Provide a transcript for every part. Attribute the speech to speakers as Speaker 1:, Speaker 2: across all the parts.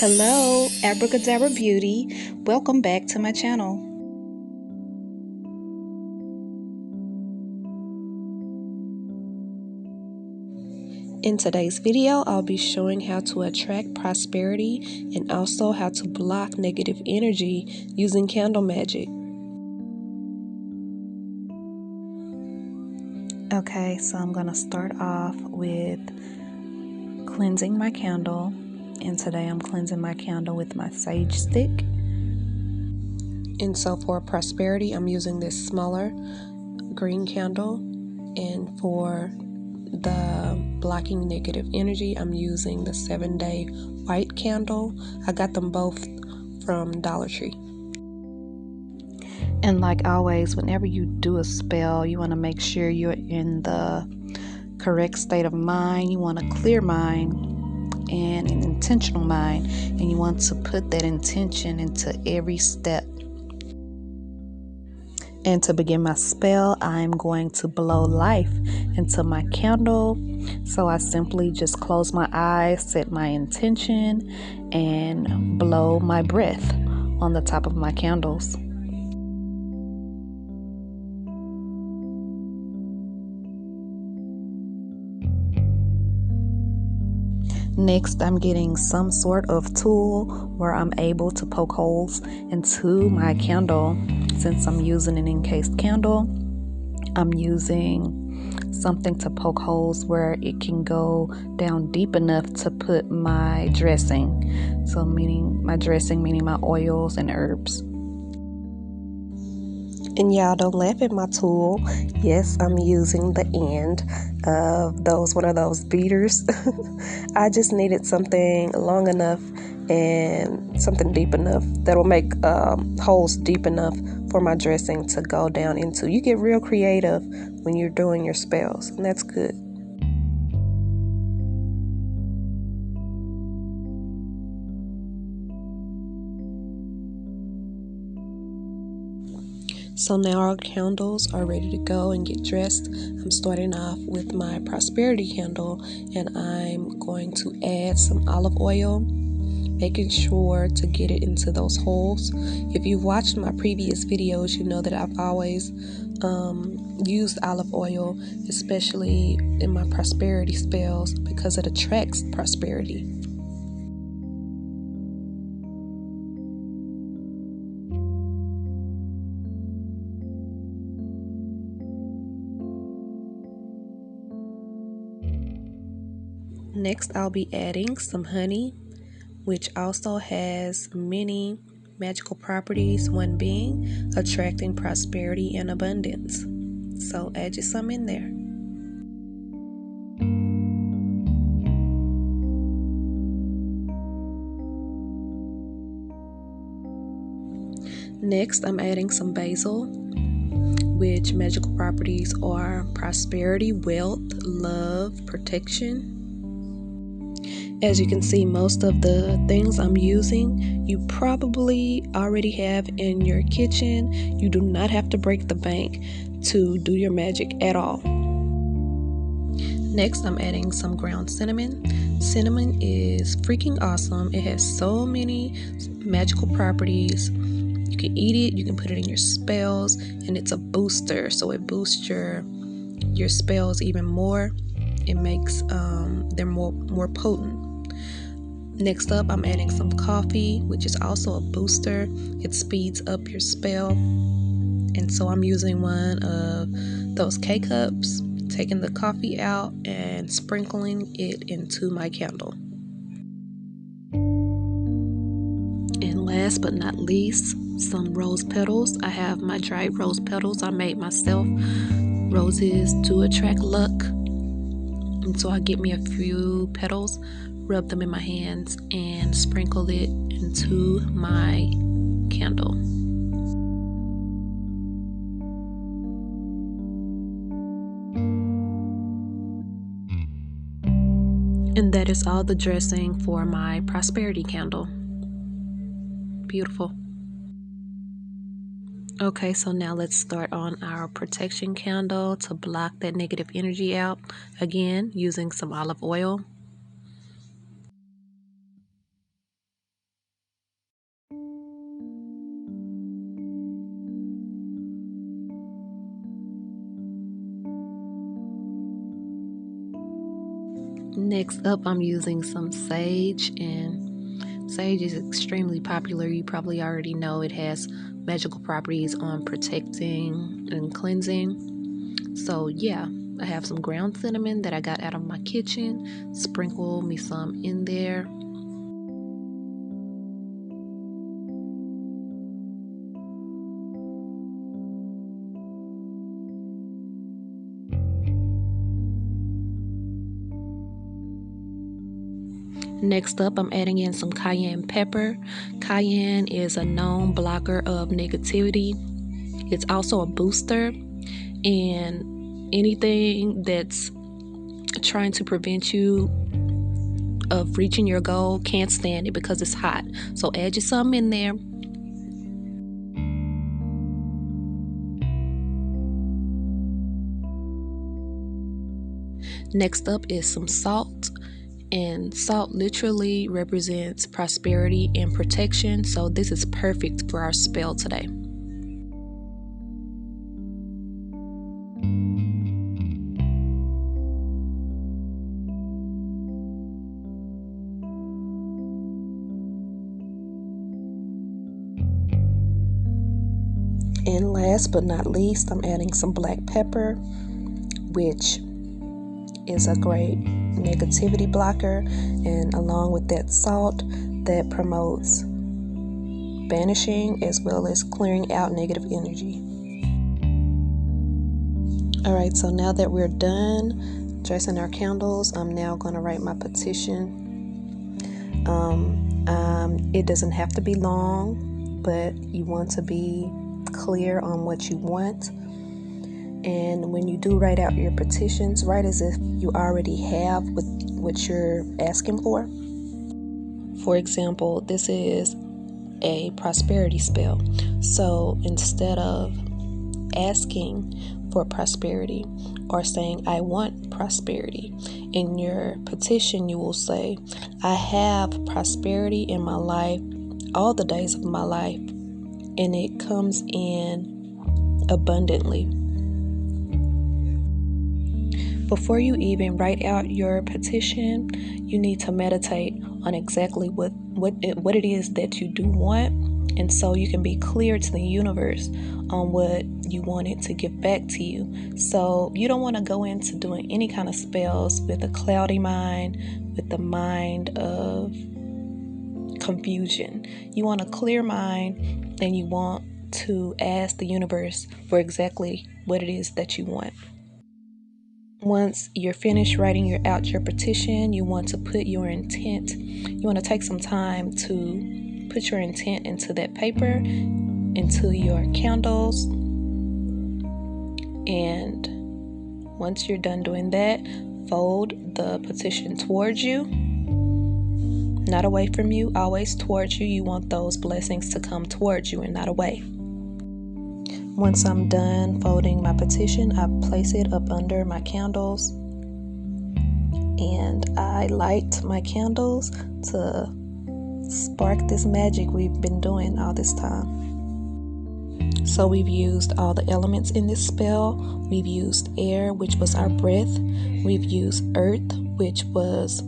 Speaker 1: Hello, Abracadabra Beauty. Welcome back to my channel. In today's video, I'll be showing how to attract prosperity and also how to block negative energy using candle magic. Okay, so I'm going to start off with cleansing my candle. And today I'm cleansing my candle with my sage stick. And so for prosperity, I'm using this smaller green candle. And for the blocking negative energy, I'm using the 7-day white candle. I got them both from Dollar Tree. And like always, whenever you do a spell, you want to make sure you're in the correct state of mind. You want a clear mind and an intentional mind, and you want to put that intention into every step. And to begin my spell, I'm going to blow life into my candle. So I simply just close my eyes, set my intention, and blow my breath on the top of my candles. Next, I'm getting some sort of tool where I'm able to poke holes into my candle. Since I'm using an encased candle, I'm using something to poke holes where it can go down deep enough to put my dressing. So meaning my dressing, meaning my oils and herbs. And y'all don't laugh at my tool. Yes, I'm using the end of one of those beaters. I just needed something long enough and something deep enough that will make holes deep enough for my dressing to go down into. You get real creative when you're doing your spells, and that's good. So now our candles are ready to go and get dressed. I'm starting off with my prosperity candle, and I'm going to add some olive oil, making sure to get it into those holes. If you've watched my previous videos, you know that I've always used olive oil, especially in my prosperity spells, because it attracts prosperity. Next, I'll be adding some honey, which also has many magical properties, one being attracting prosperity and abundance. So add you some in there. Next, I'm adding some basil, which magical properties are prosperity, wealth, love, protection. As you can see, most of the things I'm using, you probably already have in your kitchen. You do not have to break the bank to do your magic at all. Next, I'm adding some ground cinnamon. Cinnamon is freaking awesome. It has so many magical properties. You can eat it, you can put it in your spells, and it's a booster, so it boosts your spells even more. It makes them more potent. Next up, I'm adding some coffee, which is also a booster. It speeds up your spell. And so I'm using one of those K-cups, taking the coffee out and sprinkling it into my candle. And last but not least, some rose petals. I have my dried rose petals I made myself. Roses to attract luck. And so I get me a few petals, rub them in my hands, and sprinkle it into my candle. And that is all the dressing for my prosperity candle. Beautiful. Okay, so now let's start on our protection candle to block that negative energy out. Again, using some olive oil. Next up, I'm using some sage, and sage is extremely popular. You probably already know it has magical properties on protecting and cleansing. So yeah, I have some ground cinnamon that I got out of my kitchen. Sprinkle me some in there. Next up, I'm adding in some cayenne pepper. Cayenne is a known blocker of negativity. It's also a booster, and anything that's trying to prevent you of reaching your goal can't stand it because it's hot. So add you some in there. Next up is some salt. And salt literally represents prosperity and protection, so this is perfect for our spell today. And last but not least, I'm adding some black pepper, which is a great negativity blocker, and along with that salt, that promotes banishing as well as clearing out negative energy. Alright, so now that we're done dressing our candles, I'm now going to write my petition. It doesn't have to be long, but you want to be clear on what you want. And when you do write out your petitions, write as if you already have what you're asking for. For example, this is a prosperity spell. So instead of asking for prosperity or saying, I want prosperity, in your petition you will say, I have prosperity in my life all the days of my life, and it comes in abundantly. Before you even write out your petition, you need to meditate on exactly what it is that you do want, and so you can be clear to the universe on what you want it to give back to you. So you don't want to go into doing any kind of spells with a cloudy mind, with the mind of confusion. You want a clear mind, and you want to ask the universe for exactly what it is that you want. Once you're finished writing out your petition, you want to put your intent. You want to take some time to put your intent into that paper, into your candles. And once you're done doing that, fold the petition towards you, not away from you, always towards you. You want those blessings to come towards you and not away. Once I'm done folding my petition, I place it up under my candles, and I light my candles to spark this magic we've been doing all this time. So we've used all the elements in this spell. We've used air, which was our breath. We've used earth, which was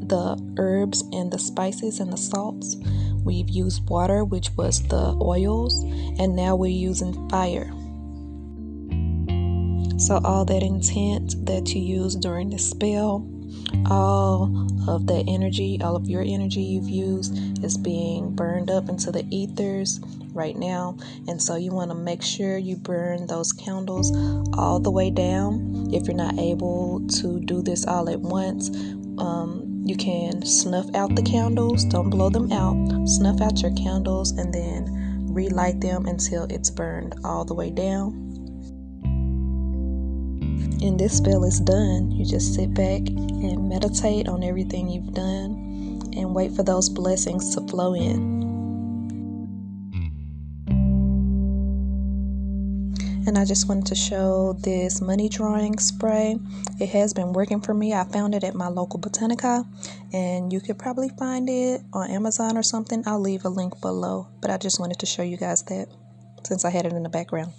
Speaker 1: the herbs and the spices and the salts. We've used water, which was the oils, and now we're using fire. So all that intent that you use during the spell, all of that energy, all of your energy you've used is being burned up into the ethers right now. And so you want to make sure you burn those candles all the way down. If you're not able to do this all at once, you can snuff out the candles. Don't blow them out. Snuff out your candles and then relight them until it's burned all the way down. And this spell is done. You just sit back and meditate on everything you've done and wait for those blessings to flow in. And I just wanted to show this money drawing spray. It has been working for me. I found it at my local Botanica, and you could probably find it on Amazon or something. I'll leave a link below, but I just wanted to show you guys that since I had it in the background.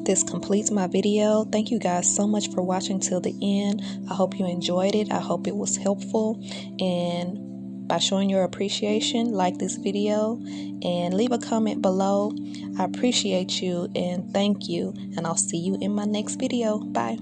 Speaker 1: This completes my video. Thank you guys so much for watching till the end. I hope you enjoyed it. I hope it was helpful. And by showing your appreciation, like this video and leave a comment below. I appreciate you and thank you. And I'll see you in my next video. Bye.